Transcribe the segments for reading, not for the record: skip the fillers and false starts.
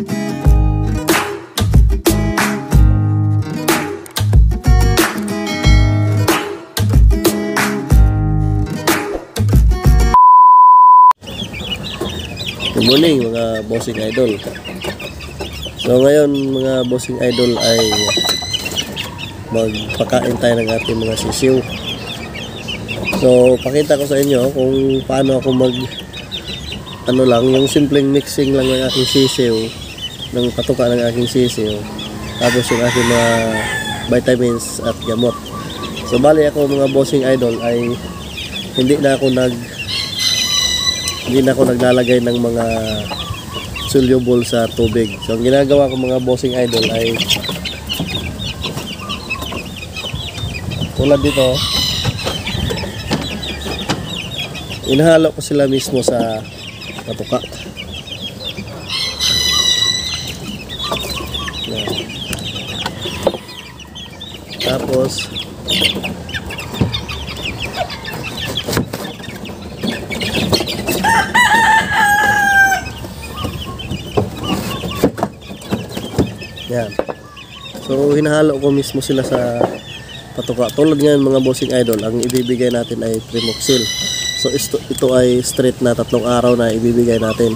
Good morning mga bossing idol. So ngayon mga bossing idol ay magpakain tayo ng ating mga sisiw. So pakita ko sa inyo kung paano ako yung simpleng mixing lang ng aking sisiw, ng patuka ng aking sisiw, tapos yung aking mga vitamins at gamot. So bali ako mga bossing idol ay hindi na ako naglalagay ng mga soluble sa tubig. So ang ginagawa ko mga bossing idol ay tulad dito, inahalo ko sila mismo sa patuka. Yan. Tapos yan. So hinahalo ko mismo sila sa patuka. Tulad ngayon mga bossing idol, ang ibibigay natin ay Primoxil. So ito ay straight na 3 araw na ibibigay natin.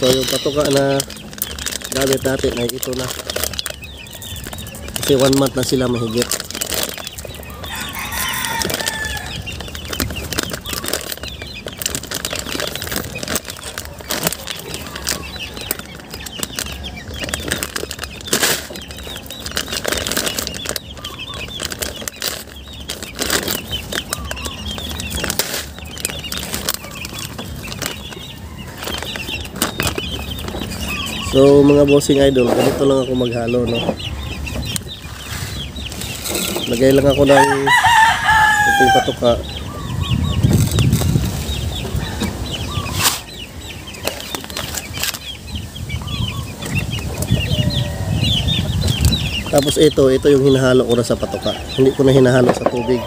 So yung patuka na gamit natin ay ito na. Kasi 1 month na sila mahigit. So mga bossing idol, ganito lang ako maghalo, no. Lagay lang ako ng itong patuka. Tapos ito yung hinahalo ko na sa patuka. Hindi ko na hinahalo sa tubig.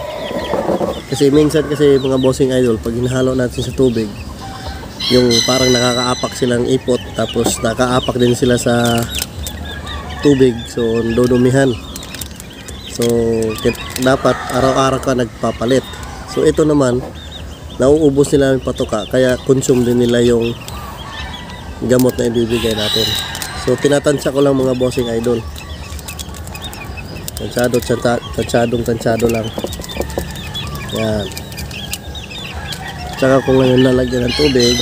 Kasi minsan kasi mga bossing idol, pag hinahalo natin sa tubig, yung parang nakakaapak silang ipot, tapos nakaapak din sila sa tubig, so dudumihan. So dapat araw-araw ka nagpapalit. So ito naman, nauubos nila yung patuka, kaya consume din nila yung gamot na ibibigay natin. So tinatansya ko lang mga bossing idol, tansyado lang. Yan. Tsaka kung ngayon lalagyan ng tubig,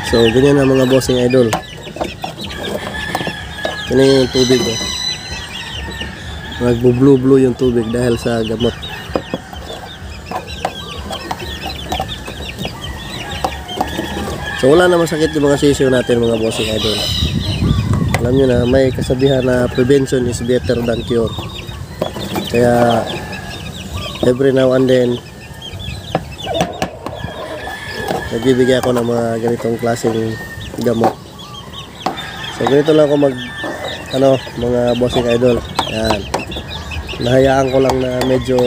so ganyan na mga bossing idol. Ito yung tubig, oh. Nagbo-blue yung tubig dahil sa gamot. So wala namang sakit yung mga sisiw natin mga bossing idol. Alam nyo na, may kasabihan na prevention is better than cure. Kaya every now and then nagbibigay ako ng mga ganitong klaseng gamot. So ganito lang ako mga bossing idol. Yan. Nahayaan ko lang na medyo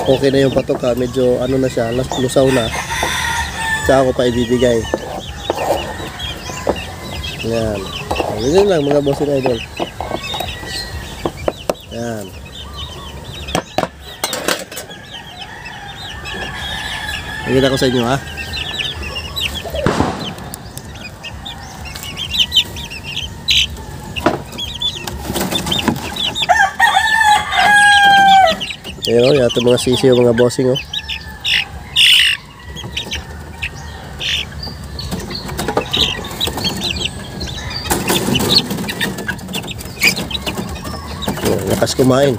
okay na yung patuka, medyo na siya, lusaw na. Tsaka ako pa ibibigay. Yan. Ganyan lang mga bossing idol. Yan. Nakita ko sa inyo, ha. Ayun, yato mga sisiyo mga bossing, oh. Lakas kumain.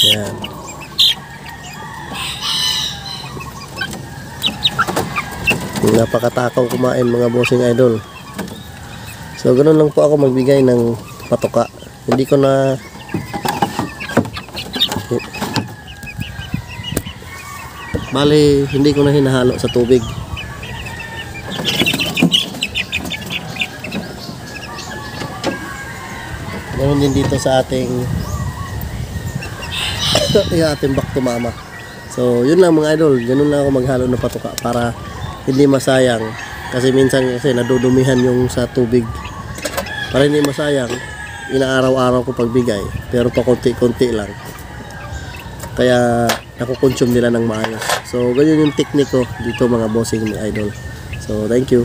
Yan. Napakatakaw kumain mga bossing idol. So ganun lang po ako magbigay ng patoka. Hindi ko na bali, hindi ko na hinahalo sa tubig. Ganun din dito sa ating yung ating back to mama. So yun lang mga idol, ganun lang ako maghalo ng patoka para hindi masayang, kasi minsan kasi nadudumihan yung sa tubig. Para hindi masayang, inaaraw-araw ko pagbigay, pero pa konti-konti lang, kaya nakukonsume nila ng maayos. So ganyan yung technique ko dito mga bossing mga idol. So thank you.